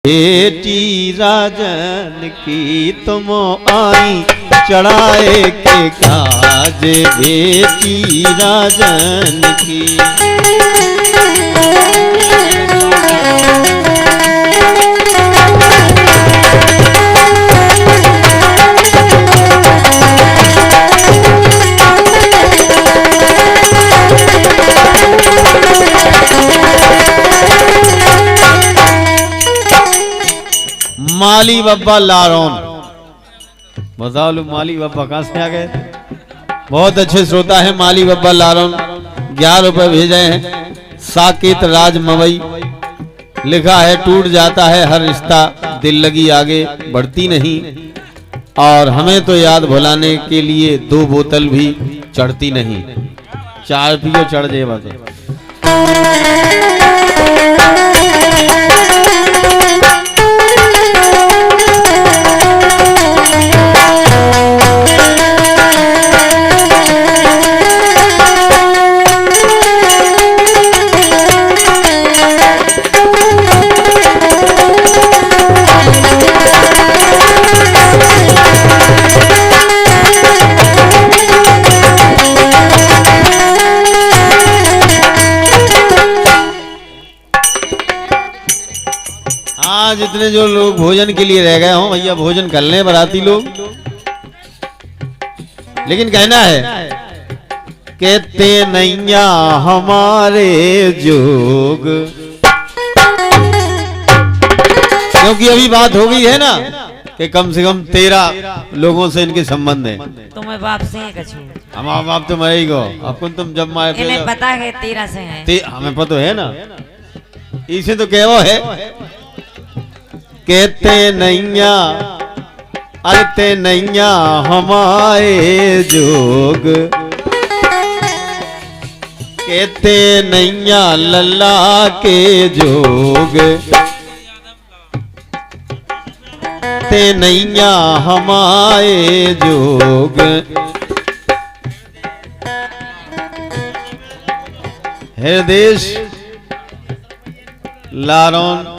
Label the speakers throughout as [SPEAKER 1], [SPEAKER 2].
[SPEAKER 1] बेटी राजन की तुम आई चढ़ाए के काज बेटी राजन की। माली बब्बा लारोन, बताओ लोग माली बब्बा कहां से आ गए? बहुत अच्छे श्रोता है माली बब्बा लारोन, 11 रुपए भेजे हैं। साकेत राज मवई लिखा है, टूट जाता है हर रिश्ता, दिल लगी आगे बढ़ती नहीं, और हमें तो याद भुलाने के लिए 2 बोतल भी चढ़ती नहीं। 4 पियो चढ़ जाए बात। जितने जो लोग भोजन के लिए रह गए हों भैया भोजन कर लें बराती लोग। लेकिन कहना है कहते नैया हमारे जोग, क्योंकि अभी बात हो गई है ना कि कम से कम 13 लोगों से इनके संबंध है।
[SPEAKER 2] तुम्हें बाप से है कछु?
[SPEAKER 1] हमारा बाप तो मरे ही गो, अब तुम जब माए
[SPEAKER 2] इन्हें पता है 13 से है,
[SPEAKER 1] हमें पता है ना, इसे तो कहो है कहते नैया अरते नैया हमारे जोग, कहते नैया लल्ला के जोग, ते नैया हमारे जोग। हृदेश लारोन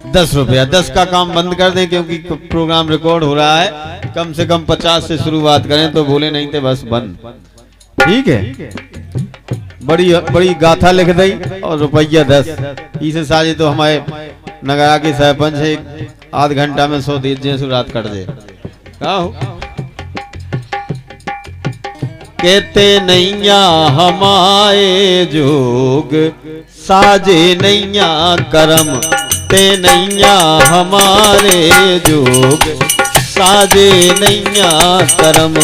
[SPEAKER 1] 10 रुपया, 10 का काम बंद कर दें क्योंकि प्रोग्राम रिकॉर्ड हो रहा है। कम से कम 50 से शुरुआत करें तो बोले नहीं थे बस बंद। ठीक है, बड़ी बड़ी गाथा लिख दी और रुपया 10। इसे साजे तो हमारे नगरा के सरपंच है, 8 घंटा में 100 दीजिए शुरुआत कर दे। कहते नैया हमारे जोग, साजे नैया करम, ते नैया हमारे जोग, साजे नैया करम।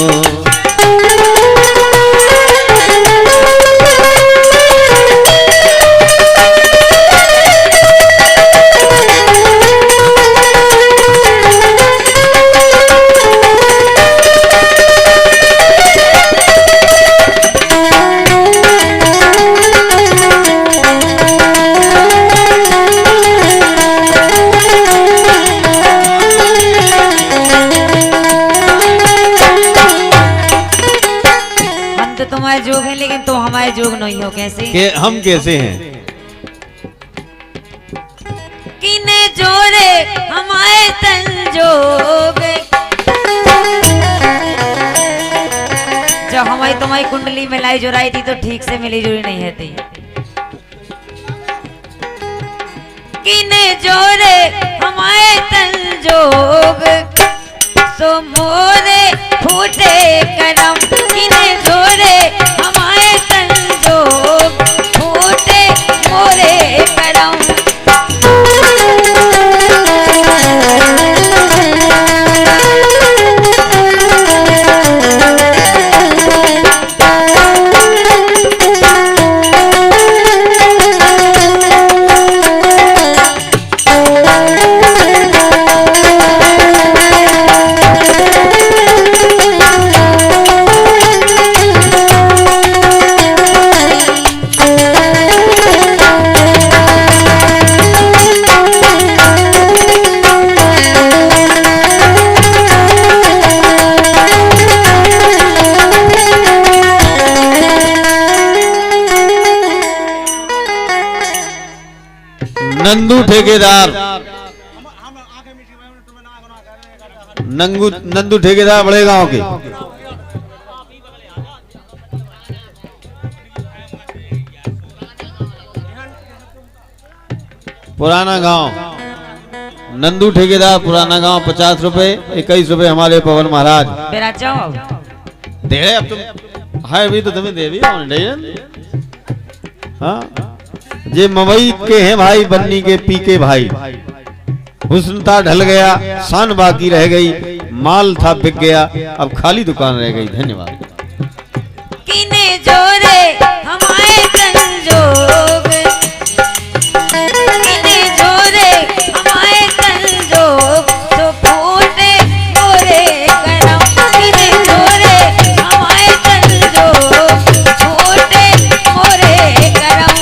[SPEAKER 2] तुम्हारे जोग है लेकिन तुम हमारे जोग नहीं हो। कैसे
[SPEAKER 1] हम कैसे हैं?
[SPEAKER 2] किने जोरे हमारे संजोग, जब हमारी तुम्हारी कुंडली में लाई जोराई थी तो ठीक से मिली जुली नहीं है थी। किने जोरे हमारे संजोग, सो मोरे फूटे करम, किने जोरे हमारे संजोग, फूटे मोरे करम।
[SPEAKER 1] नंदू ठेकेदार नंदू ठेकेदार बड़े गांव के। पुराना गांव नंदू ठेकेदार पुराना गांव 50 रुपए 21 रुपए हमारे पवन महाराज
[SPEAKER 2] मेरा जाओ
[SPEAKER 1] दे रहे। अब तुम है भी तो तुम्हें दे भी हाँ ये मवई के हैं भाई बन्नी के पी के भाई। हुस्न था ढल गया शान बाकी रह गई माल था बिक गया अब खाली दुकान रह गई। धन्यवाद।
[SPEAKER 2] किने जोरे हमारे संजोग किने जोरे हमारे संजोग तो फूटे मोरे करम किने जोरे हमारे संजोग फूटे मोरे करम।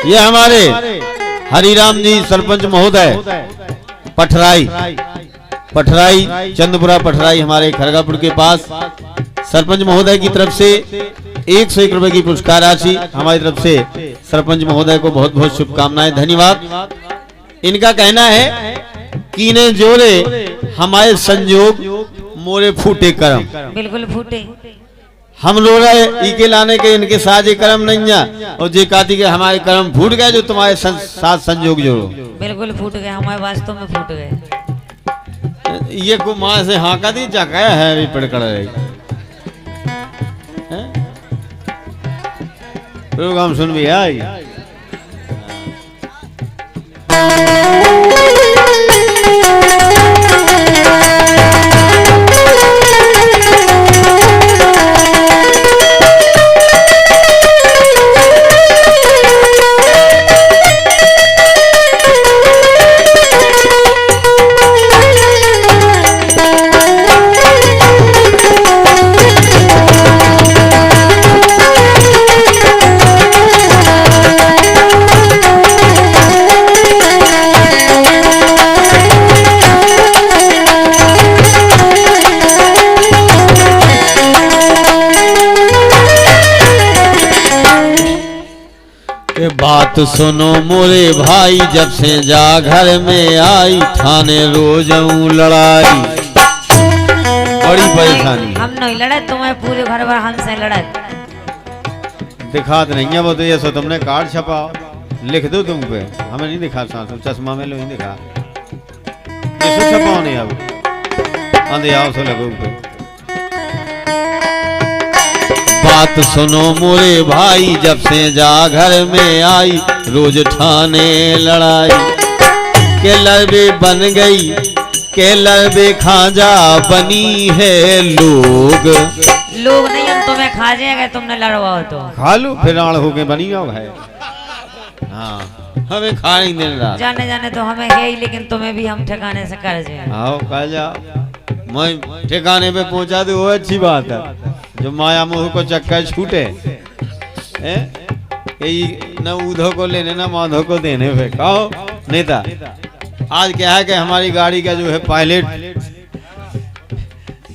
[SPEAKER 1] ये हमारे हरिराम जी सरपंच महोदय पठराई चंदपुरा पठराई हमारे खरगापुर के पास सरपंच महोदय की तरफ से 101 रुपए की पुरस्कार राशि हमारी तरफ से सरपंच महोदय को बहुत बहुत शुभकामनाएं। धन्यवाद। इनका कहना है कीने जोरे हमारे संजोग मोरे फूटे करम।
[SPEAKER 2] बिल्कुल फूटे
[SPEAKER 1] हम लोग इके लाने के इनके साथ कर्म नहीं है और जे काती के हमारे कर्म फूट गए जो तुम्हारे साथ संजोग जोड़ो। बिल्कुल
[SPEAKER 2] फूट गए हमारे वास्तव में फूट गए।
[SPEAKER 1] ये को माँ से हाँका दी जाकाया है अभी पड़कड़ रही प्रोग्राम सुन भी आई। बात सुनो मोरे भाई जब से जा घर में आई थाने रोज लड़ाई बड़ी परेशानी।
[SPEAKER 2] हम नहीं लड़े तुम्हें पूरे घर भर हमसे लड़े
[SPEAKER 1] दिखात नहीं है वो तो ये सो तुमने कार्ड छपा लिख दो तुम पे हमें नहीं दिखा सांसू चश्मा में लो नहीं दिखा ये छपाओ नहीं अब आंधे आओ सो लगो पे। बात सुनो मोरे भाई जब से जा घर में आई रोज ठाने लड़ाई के लड़बे बन गई के लड़बे खाजा बनी है लोग
[SPEAKER 2] नहीं हम तुम्हें खा जाएगा तुमने लड़वाओ तो
[SPEAKER 1] खा लो फिर आड़ होके बनी जाओ है। हाँ हमें खा नहीं देना
[SPEAKER 2] जाने तो हमें है ही लेकिन तुम्हें भी हम ठिकाने से कर जाए।
[SPEAKER 1] आओ कह जाओ मैं ठिकाने पे पहुंचा दे वो अच्छी बात है जो माया मोह को चक्कर छूटे न ऊधो को लेने ना माधो को देने पे कहो नेता। आज क्या है कि हमारी गाड़ी का जो है पायलट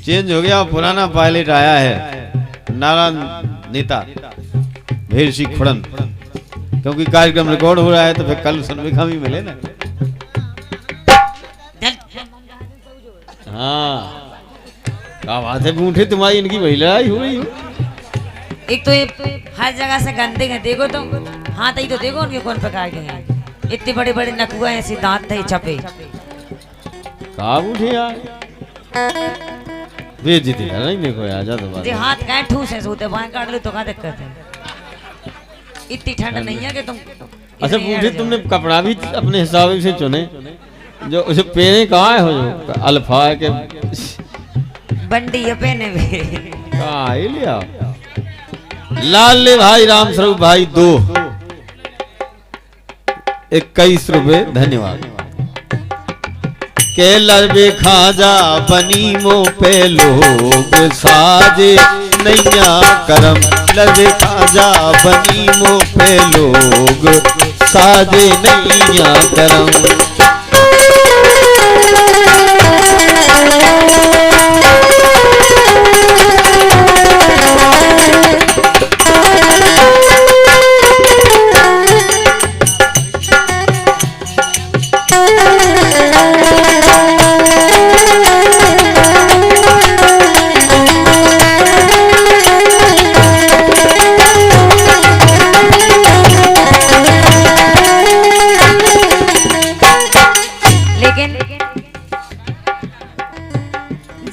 [SPEAKER 1] चेंज हो गया पुराना पायलट आया है नारायण नेता भीर सिंह खुड़न क्योंकि कार्यक्रम रिकॉर्ड हो रहा है तो फिर कल सुनविखा भी मिले ना। हाँ क्या बात है बूढ़े तुम्हारी इनकी वही लड़ाई हो रही हो।
[SPEAKER 2] एक तो ये हर जगह से गंदे हैं देखो तो हाथ ही तो देखो उनके कौन प्रकार के हैं इतने बड़े बड़े नकुआ ऐसे दांत थे छपे
[SPEAKER 1] कहा बूढ़े यार बेइज्जती है नहीं देखो यार जा तो
[SPEAKER 2] जी हाथ काहे ठूस है सोते बाएं काट लो तो क्या दिक्कत है इतनी ठंड नहीं है कि तुम।
[SPEAKER 1] अच्छा बूढ़े तुमने कपड़ा भी अपने हिसाब से चुने जो उसे पहने कहाँ हो जो अल्फा के
[SPEAKER 2] बंडी है पहने भी
[SPEAKER 1] कहाँ लिया लाल ले भाई राम स्वरूप भाई 2 21 रुपए। धन्यवाद। के लड़बे खाजा बनी मो पे लोग साजे नैया करम लड़बे खाजा बनी मो पे लोग साजे नैया करम।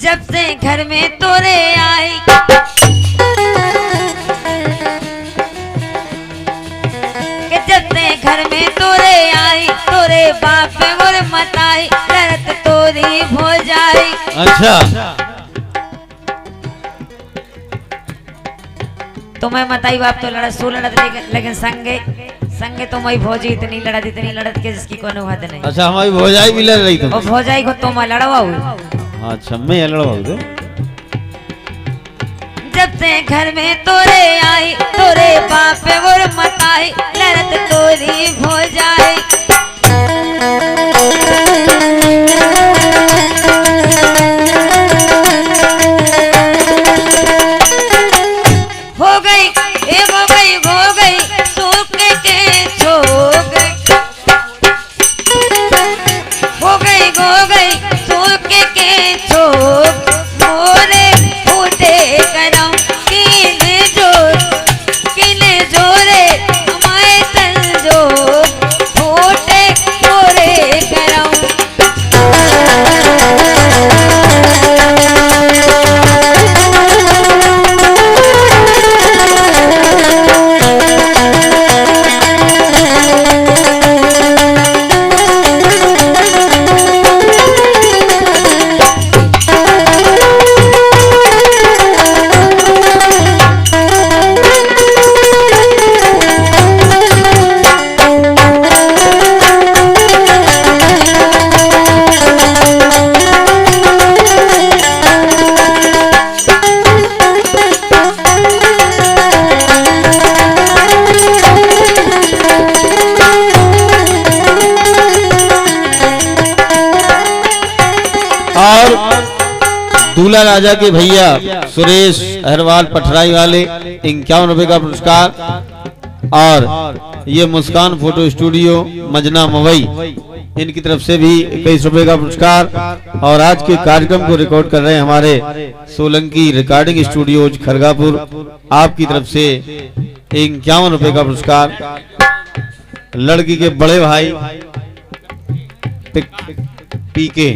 [SPEAKER 2] जब से घर में तोरे आई कि जब से घर में तोरे आई तोरे बाप पे मोर मताई लड़त तोरी हो जाई।
[SPEAKER 1] अच्छा
[SPEAKER 2] तो मैं मताई बाप तो लड़त सो लड़त लेकिन संगे संगे तो मैं भौजी इतनी लड़त के जिसकी कोनो हद नहीं।
[SPEAKER 1] अच्छा हमारी भौजाई भी लड़ रही थी
[SPEAKER 2] और भौजाई को तो मैं लड़वा हुई।
[SPEAKER 1] अच्छा मैं लड़वा दे।
[SPEAKER 2] जब से घर में तोरे आई तोरे बाप पे मोर मताई लड़त तोरी हो जाए। हो गई सूख के छोग हो गई सूख के छोग मोरे फूटे करम किले जोरे हमारे तन जो फूटे मोरे करम।
[SPEAKER 1] और दूल्हा राजा के भैया सुरेश अहरवाल पठराई वाले 51 रुपए का पुरस्कार और ये मुस्कान फोटो स्टूडियो मजना मवई इनकी तरफ से भी 21 रुपए का पुरस्कार। और आज के कार्यक्रम को रिकॉर्ड कर रहे हैं हमारे सोलंकी रिकॉर्डिंग स्टूडियो खरगापुर, आपकी तरफ से 51 रुपए का पुरस्कार। लड़की के बड़े भाई पीके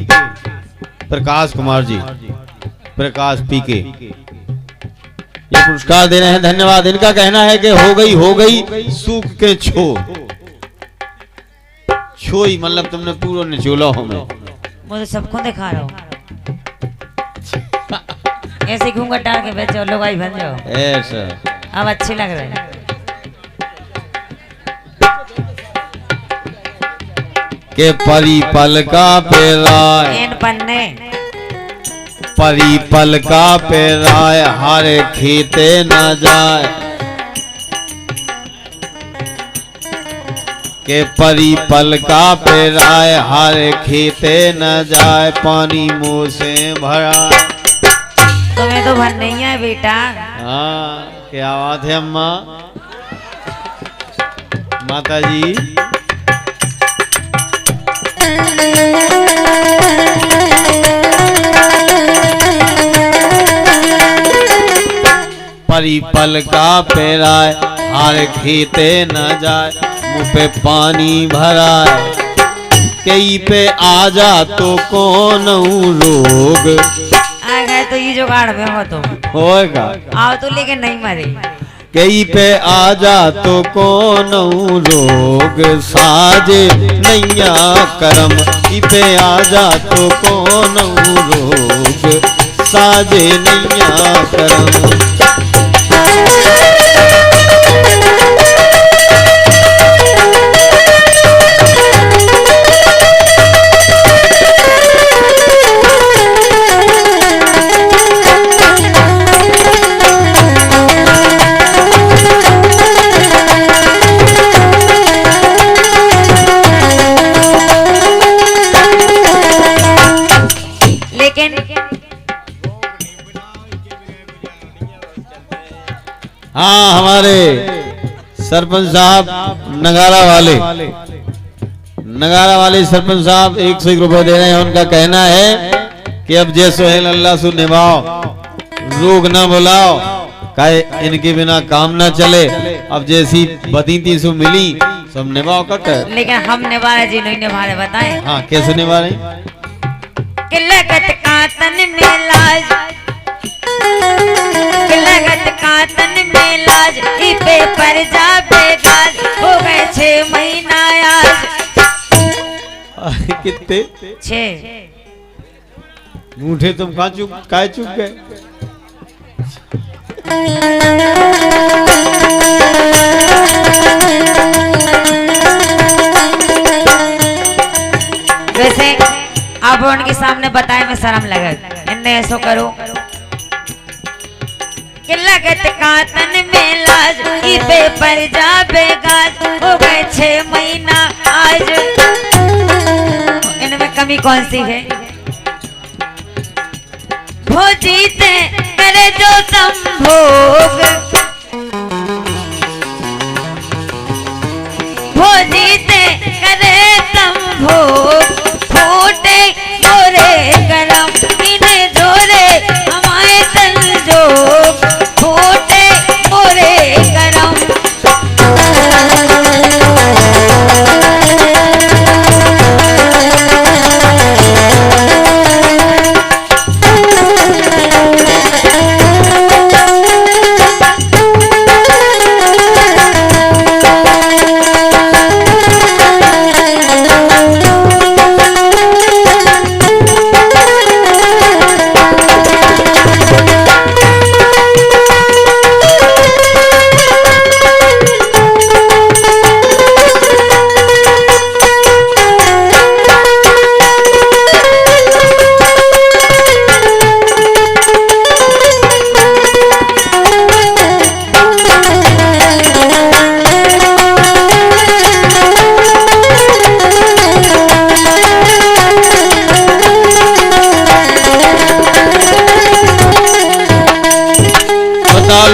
[SPEAKER 1] प्रकाश कुमार जी, प्रकाश पीके ये पुरस्कार दे रहे हैं, धन्यवाद। इनका कहना है कि हो गई सूख के छोई मतलब तुमने पूरा निचोला हो।
[SPEAKER 2] मुझे सबको दिखा रहा हूँ ऐसे घूंघट डाल के बैठ जाओ, लोग आई बन जाओ
[SPEAKER 1] ऐसा
[SPEAKER 2] अब अच्छे लग रहे हैं।
[SPEAKER 1] के परी पलका पे राय
[SPEAKER 2] पन्ने
[SPEAKER 1] परी पलका पे राय हारे खेते न जाए। के परी पलका पे राय हारे खेते न जाए, पानी मुंह से भरा।
[SPEAKER 2] तुम्हें तो भर नहीं है बेटा।
[SPEAKER 1] हाँ क्या बात है अम्मा माता जी। परी पलका पे राय हार खेते न जाए, मुँह पे पानी भराए। कई पे आ जा तो कौन रोग।
[SPEAKER 2] आ गए तो ये जुगाड़ में हो तुम
[SPEAKER 1] होएगा
[SPEAKER 2] आओ तो लेकिन नहीं मरे।
[SPEAKER 1] कई पे आ जा तो कौन रोग, साजे नैया करम। कई पे आ जा तो कौन रोग, साजे नैया करम। हमारे सरपंच साहब नगारा वाले सरपंच साहब 101 रुपए दे रहे हैं। उनका कहना है कि अब जय सोहेल अल्लाह सु निभाओ, रोग न बुलाओ, काहे इनके बिना काम न चले। अब जैसी बतीती सु मिली सब निभाओ का कर।
[SPEAKER 2] लेकिन हम निभा रहे जी, नहीं निभा रहे, बताएं।
[SPEAKER 1] हाँ कैसे निभा रहे?
[SPEAKER 2] कि लगत का तन में लाज, कि लगत का तन में लाज, इपे पर जा बेगाज, हो गए 6 महीना आज।
[SPEAKER 1] कितने?
[SPEAKER 2] 6।
[SPEAKER 1] मूठे तुम काय चुप गए?
[SPEAKER 2] वैसे आप उनके सामने बताए में शर्म लगे, इन्हें ऐसो करो कि लगत का तन में लाज, इपे पर जा बेगाज, हो गए 6 महीना आज। इनमें कमी कौन सी है? भोजीते करे जो संभोग, भोजीते करे संभोग, फूटे जोरे गरम, इन्हें जोरे हमारे संजोग, फूटे मोरे गरम।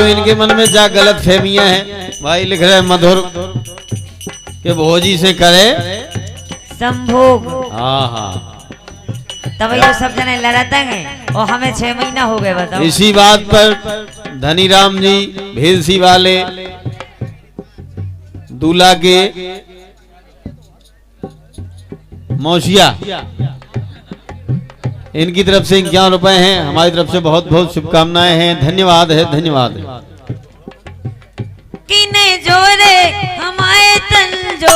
[SPEAKER 1] इनके मन में जा गलत फहमियां हैं। भाई लिख रहे हैं मधुर के भोजी से करे
[SPEAKER 2] संभोग।
[SPEAKER 1] हाँ हाँ,
[SPEAKER 2] तभी तो सब जने लड़ते और हमें 6 महीना हो गए, बताओ।
[SPEAKER 1] इसी बात पर धनीराम जी भेलसी वाले दूल्हा के मौसिया, इनकी तरफ से 51 रुपए हैं। हमारी तरफ से बहुत बहुत शुभकामनाएं हैं। धन्यवाद है, धन्यवाद है।
[SPEAKER 2] किने जोरे हमारे तंजो